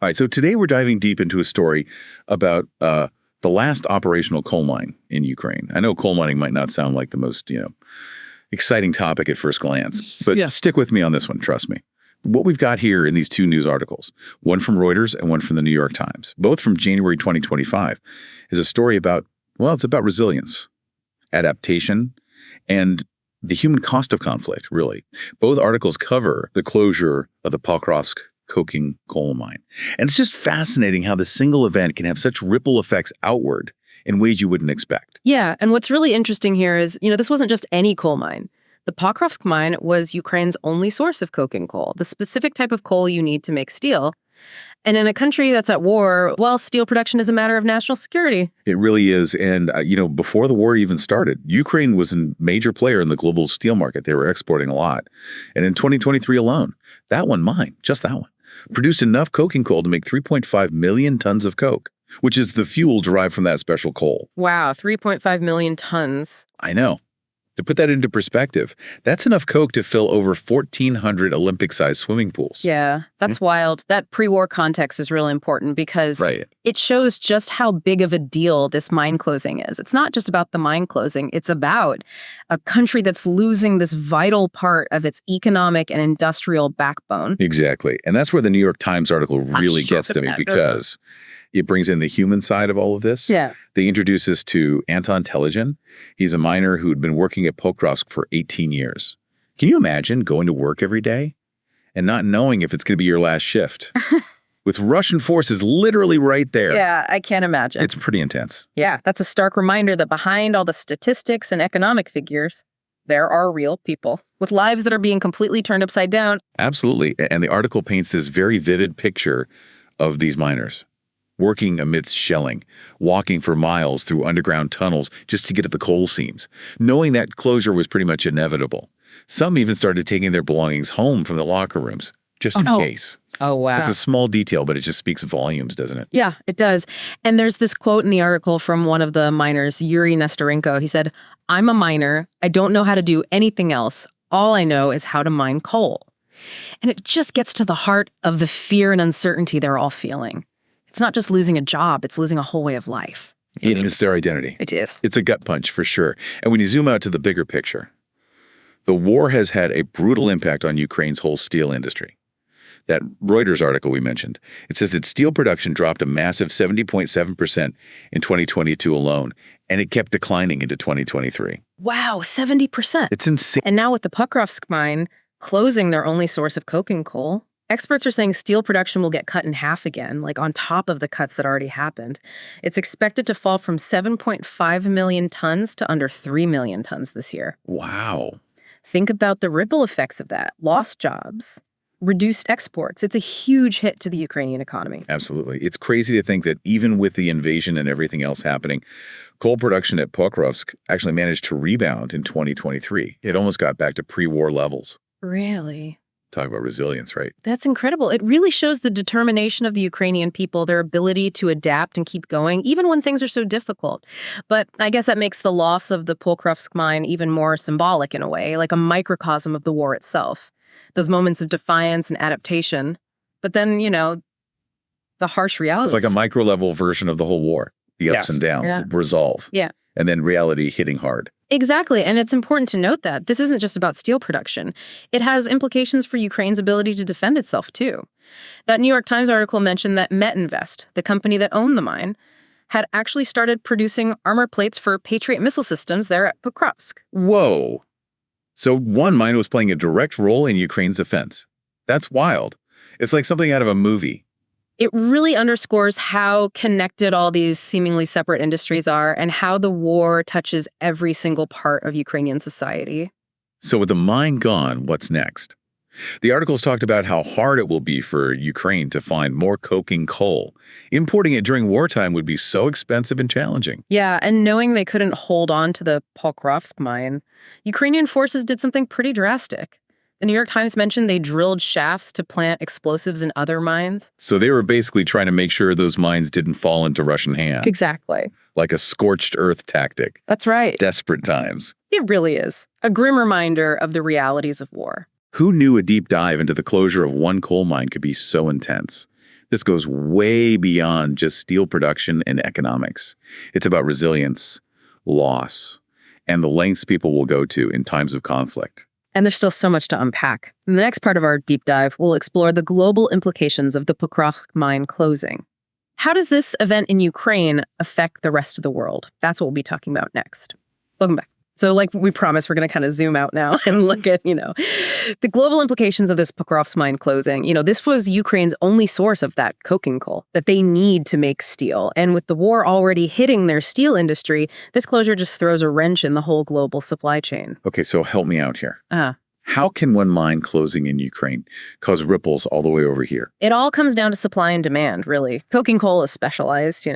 All right, so today we're diving deep into a story about the last operational coal mine in Ukraine. I know coal mining might not sound like the most, exciting topic at first glance, but stick with me on this one, trust me. What we've got here in these two news articles, one from Reuters and one from the New York Times, both from January 2025, is a story about, it's about resilience, adaptation, and the human cost of conflict, really. Both articles cover the closure of the Pokrovsk coking coal mine. And it's just fascinating how the single event can have such ripple effects outward in ways you wouldn't expect. Yeah, and what's really interesting here is, this wasn't just any coal mine. The Pokrovsk mine was Ukraine's only source of coking coal, the specific type of coal you need to make steel. And in a country that's at war, steel production is a matter of national security. It really is. And, before the war even started, Ukraine was a major player in the global steel market. They were exporting a lot. And in 2023 alone, just that one, produced enough coking coal to make 3.5 million tons of coke, which is the fuel derived from that special coal. Wow, 3.5 million tons. I know. To put that into perspective, that's enough coke to fill over 1,400 Olympic-sized swimming pools. Yeah, that's wild. That pre-war context is really important because it shows just how big of a deal this mine closing is. It's not just about the mine closing. It's about a country that's losing this vital part of its economic and industrial backbone. Exactly. And that's where the New York Times article really gets to me because it brings in the human side of all of this. Yeah. They introduce us to Anton Telegin. He's a miner who'd been working at Pokrovsk for 18 years. Can you imagine going to work every day and not knowing if it's going to be your last shift? With Russian forces literally right there. Yeah, I can't imagine. It's pretty intense. Yeah, that's a stark reminder that behind all the statistics and economic figures, there are real people with lives that are being completely turned upside down. Absolutely. And the article paints this very vivid picture of these miners. Working amidst shelling, walking for miles through underground tunnels just to get at the coal seams, knowing that closure was pretty much inevitable. Some even started taking their belongings home from the locker rooms, just in case. Oh, wow. It's a small detail, but it just speaks volumes, doesn't it? Yeah, it does. And there's this quote in the article from one of the miners, Yuri Nestorenko. He said, "I'm a miner. I don't know how to do anything else. All I know is how to mine coal." And it just gets to the heart of the fear and uncertainty they're all feeling. It's not just losing a job, it's losing a whole way of life. It's their identity. It is. It's a gut punch for sure. And when you zoom out to the bigger picture, the war has had a brutal impact on Ukraine's whole steel industry. That Reuters article we mentioned, it says that steel production dropped a massive 70.7% in 2022 alone, and it kept declining into 2023. Wow, 70%. It's insane. And now with the Pokrovsk mine closing their only source of coking coal, experts are saying steel production will get cut in half again, like on top of the cuts that already happened. It's expected to fall from 7.5 million tons to under 3 million tons this year. Wow. Think about the ripple effects of that. Lost jobs, reduced exports. It's a huge hit to the Ukrainian economy. Absolutely. It's crazy to think that even with the invasion and everything else happening, coal production at Pokrovsk actually managed to rebound in 2023. It almost got back to pre-war levels. Really? Talk about resilience, right? That's incredible. It really shows the determination of the Ukrainian people, their ability to adapt and keep going, even when things are so difficult. But I guess that makes the loss of the Pokrovsk mine even more symbolic in a way, like a microcosm of the war itself. Those moments of defiance and adaptation. But then, the harsh realities. It's like a micro-level version of the whole war. The ups and downs, resolve. Yeah. And then reality hitting hard. Exactly. And it's important to note that this isn't just about steel production. It has implications for Ukraine's ability to defend itself, too. That New York Times article mentioned that Metinvest, the company that owned the mine, had actually started producing armor plates for Patriot missile systems there at Pokrovsk. Whoa. So one mine was playing a direct role in Ukraine's defense. That's wild. It's like something out of a movie. It really underscores how connected all these seemingly separate industries are and how the war touches every single part of Ukrainian society. So with the mine gone, what's next? The articles talked about how hard it will be for Ukraine to find more coking coal. Importing it during wartime would be so expensive and challenging. Yeah, and knowing they couldn't hold on to the Pokrovsk mine, Ukrainian forces did something pretty drastic. The New York Times mentioned they drilled shafts to plant explosives in other mines. So they were basically trying to make sure those mines didn't fall into Russian hands. Exactly. Like a scorched earth tactic. That's right. Desperate times. It really is. A grim reminder of the realities of war. Who knew a deep dive into the closure of one coal mine could be so intense? This goes way beyond just steel production and economics. It's about resilience, loss, and the lengths people will go to in times of conflict. And there's still so much to unpack. In the next part of our deep dive, we'll explore the global implications of the Pokrovsk mine closing. How does this event in Ukraine affect the rest of the world? That's what we'll be talking about next. Welcome back. So like we promised, we're going to kind of zoom out now and look at, the global implications of this Pokrovsk mine closing. This was Ukraine's only source of that coking coal that they need to make steel. And with the war already hitting their steel industry, this closure just throws a wrench in the whole global supply chain. Okay, so help me out here. How can one mine closing in Ukraine cause ripples all the way over here? It all comes down to supply and demand, really. Coking coal is specialized,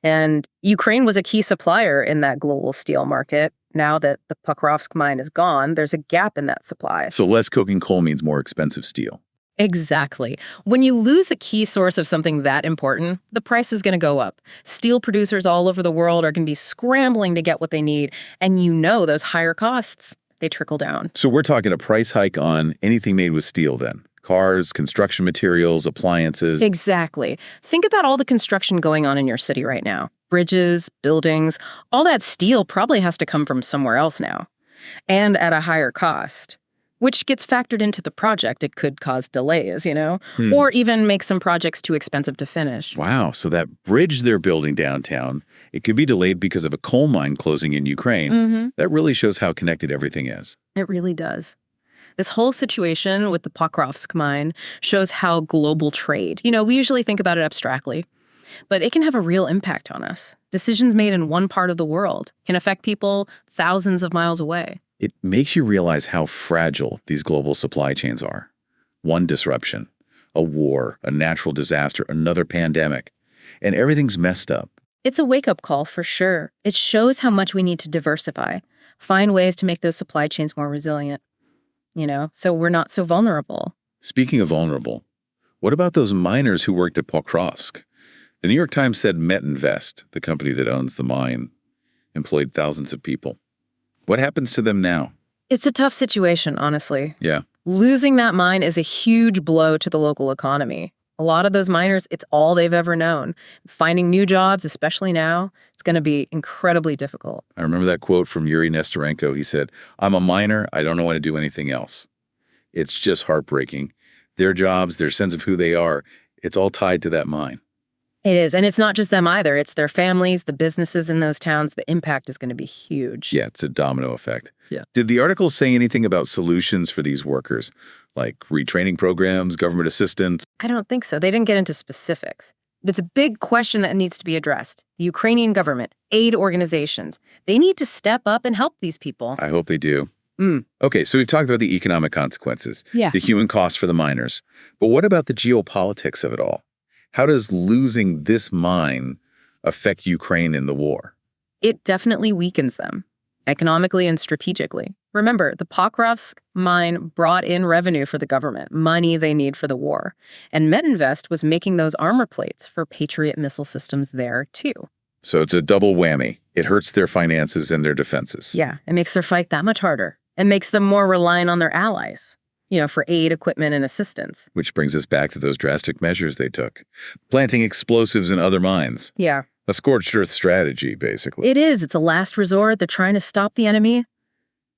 and Ukraine was a key supplier in that global steel market. Now that the Pokrovsk mine is gone, there's a gap in that supply. So less coking coal means more expensive steel. Exactly. When you lose a key source of something that important, the price is going to go up. Steel producers all over the world are going to be scrambling to get what they need. And those higher costs, they trickle down. So we're talking a price hike on anything made with steel then? Cars, construction materials, appliances. Exactly. Think about all the construction going on in your city right now. Bridges, buildings, all that steel probably has to come from somewhere else now. And at a higher cost, which gets factored into the project. It could cause delays, or even make some projects too expensive to finish. Wow. So that bridge they're building downtown, it could be delayed because of a coal mine closing in Ukraine. That really shows how connected everything is. It really does. This whole situation with the Pokrovsk mine shows how global trade, we usually think about it abstractly, but it can have a real impact on us. Decisions made in one part of the world can affect people thousands of miles away. It makes you realize how fragile these global supply chains are. One disruption, a war, a natural disaster, another pandemic, and everything's messed up. It's a wake-up call for sure. It shows how much we need to diversify, find ways to make those supply chains more resilient, so we're not so vulnerable. Speaking of vulnerable, what about those miners who worked at Pokrovsk? The New York Times said Metinvest, the company that owns the mine, employed thousands of people. What happens to them now? It's a tough situation, honestly. Yeah. Losing that mine is a huge blow to the local economy. A lot of those miners, it's all they've ever known. Finding new jobs, especially now, it's going to be incredibly difficult. I remember that quote from Yuri Nestorenko. He said, "I'm a miner. I don't want to do anything else." It's just heartbreaking. Their jobs, their sense of who they are, it's all tied to that mine. It is. And it's not just them either. It's their families, the businesses in those towns. The impact is going to be huge. Yeah, it's a domino effect. Yeah. Did the article say anything about solutions for these workers, like retraining programs, government assistance? I don't think so. They didn't get into specifics. It's a big question that needs to be addressed. The Ukrainian government, aid organizations, they need to step up and help these people. I hope they do. Okay, so we've talked about the economic consequences, the human cost for the miners. But what about the geopolitics of it all? How does losing this mine affect Ukraine in the war? It definitely weakens them, economically and strategically. Remember, the Pokrovsk mine brought in revenue for the government, money they need for the war. And Metinvest was making those armor plates for Patriot missile systems there, too. So it's a double whammy. It hurts their finances and their defenses. Yeah, it makes their fight that much harder. It makes them more reliant on their allies, for aid, equipment, and assistance. Which brings us back to those drastic measures they took. Planting explosives in other mines. Yeah. A scorched earth strategy, basically. It is. It's a last resort. They're trying to stop the enemy.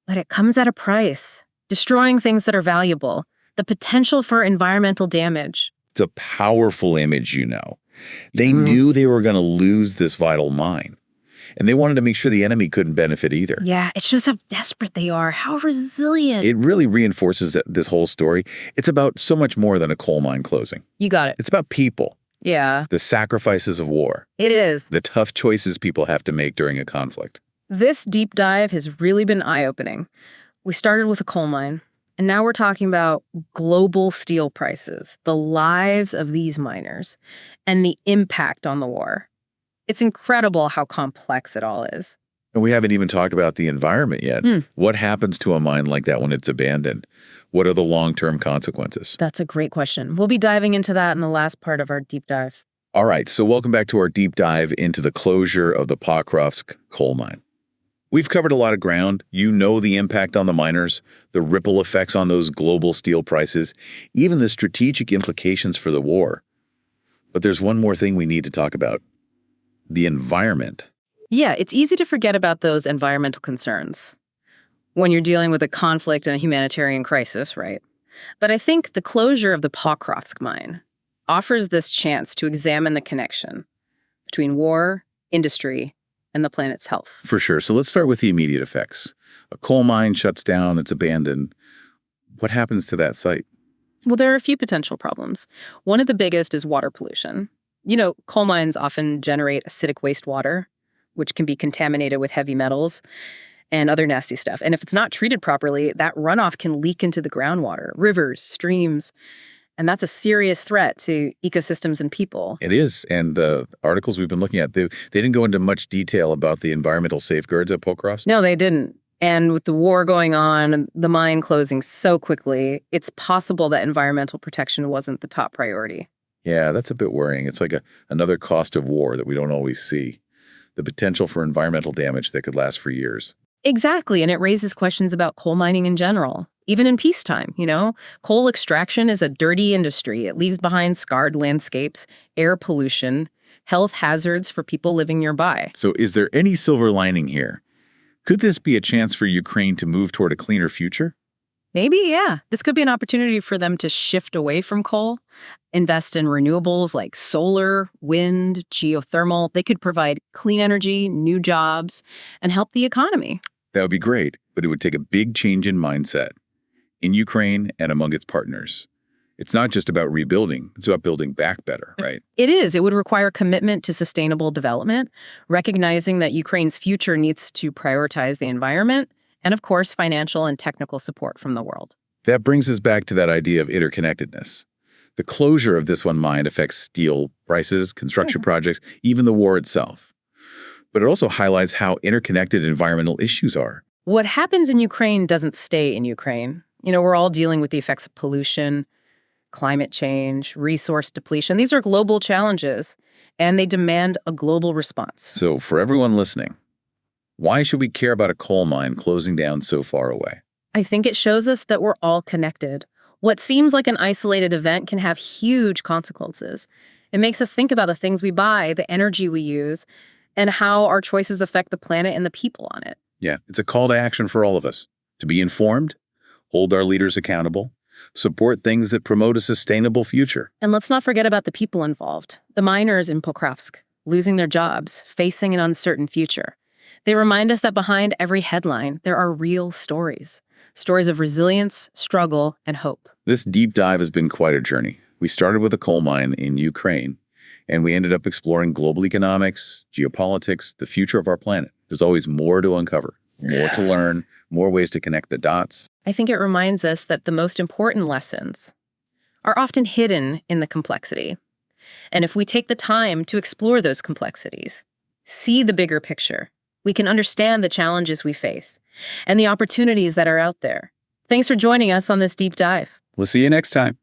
But it comes at a price. Destroying things that are valuable. The potential for environmental damage. It's a powerful image, They knew they were going to lose this vital mine. And they wanted to make sure the enemy couldn't benefit either. Yeah, it shows how desperate they are, how resilient. It really reinforces this whole story. It's about so much more than a coal mine closing. You got it. It's about people. Yeah. The sacrifices of war. It is. The tough choices people have to make during a conflict. This deep dive has really been eye-opening. We started with a coal mine, and now we're talking about global steel prices, the lives of these miners, and the impact on the war. It's incredible how complex it all is. And we haven't even talked about the environment yet. What happens to a mine like that when it's abandoned? What are the long-term consequences? That's a great question. We'll be diving into that in the last part of our deep dive. All right, so welcome back to our deep dive into the closure of the Pokrovsk coal mine. We've covered a lot of ground. You know the impact on the miners, the ripple effects on those global steel prices, even the strategic implications for the war. But there's one more thing we need to talk about: the environment. Yeah, it's easy to forget about those environmental concerns when you're dealing with a conflict and a humanitarian crisis, right? But I think the closure of the Pokrovsk mine offers this chance to examine the connection between war, industry, and the planet's health. For sure. So let's start with the immediate effects. A coal mine shuts down, it's abandoned. What happens to that site? Well, there are a few potential problems. One of the biggest is water pollution. You know, coal mines often generate acidic wastewater, which can be contaminated with heavy metals and other nasty stuff. And if it's not treated properly, that runoff can leak into the groundwater, rivers, streams, and that's a serious threat to ecosystems and people. It is. And the articles we've been looking at, they didn't go into much detail about the environmental safeguards at Pokrovsk. No, they didn't. And with the war going on, the mine closing so quickly, it's possible that environmental protection wasn't the top priority. Yeah, that's a bit worrying. It's like another cost of war that we don't always see. The potential for environmental damage that could last for years. Exactly, and it raises questions about coal mining in general. Even in peacetime, coal extraction is a dirty industry. It leaves behind scarred landscapes, air pollution, health hazards for people living nearby. So is there any silver lining here? Could this be a chance for Ukraine to move toward a cleaner future? Maybe, yeah. This could be an opportunity for them to shift away from coal, invest in renewables like solar, wind, geothermal. They could provide clean energy, new jobs, and help the economy. That would be great, but it would take a big change in mindset in Ukraine and among its partners. It's not just about rebuilding, it's about building back better, right? It is. It would require commitment to sustainable development, recognizing that Ukraine's future needs to prioritize the environment, and of course, financial and technical support from the world. That brings us back to that idea of interconnectedness. The closure of this one mine affects steel prices, construction projects, even the war itself. But it also highlights how interconnected environmental issues are. What happens in Ukraine doesn't stay in Ukraine. We're all dealing with the effects of pollution, climate change, resource depletion. These are global challenges, and they demand a global response. So for everyone listening, why should we care about a coal mine closing down so far away? I think it shows us that we're all connected. What seems like an isolated event can have huge consequences. It makes us think about the things we buy, the energy we use, and how our choices affect the planet and the people on it. Yeah, it's a call to action for all of us to be informed, hold our leaders accountable, support things that promote a sustainable future. And let's not forget about the people involved, the miners in Pokrovsk, losing their jobs, facing an uncertain future. They remind us that behind every headline, there are real stories of resilience, struggle, and hope. This deep dive has been quite a journey. We started with a coal mine in Ukraine, and we ended up exploring global economics, geopolitics, the future of our planet. There's always more to uncover, more to learn, more ways to connect the dots. I think it reminds us that the most important lessons are often hidden in the complexity. And if we take the time to explore those complexities, see the bigger picture, we can understand the challenges we face and the opportunities that are out there. Thanks for joining us on this deep dive. We'll see you next time.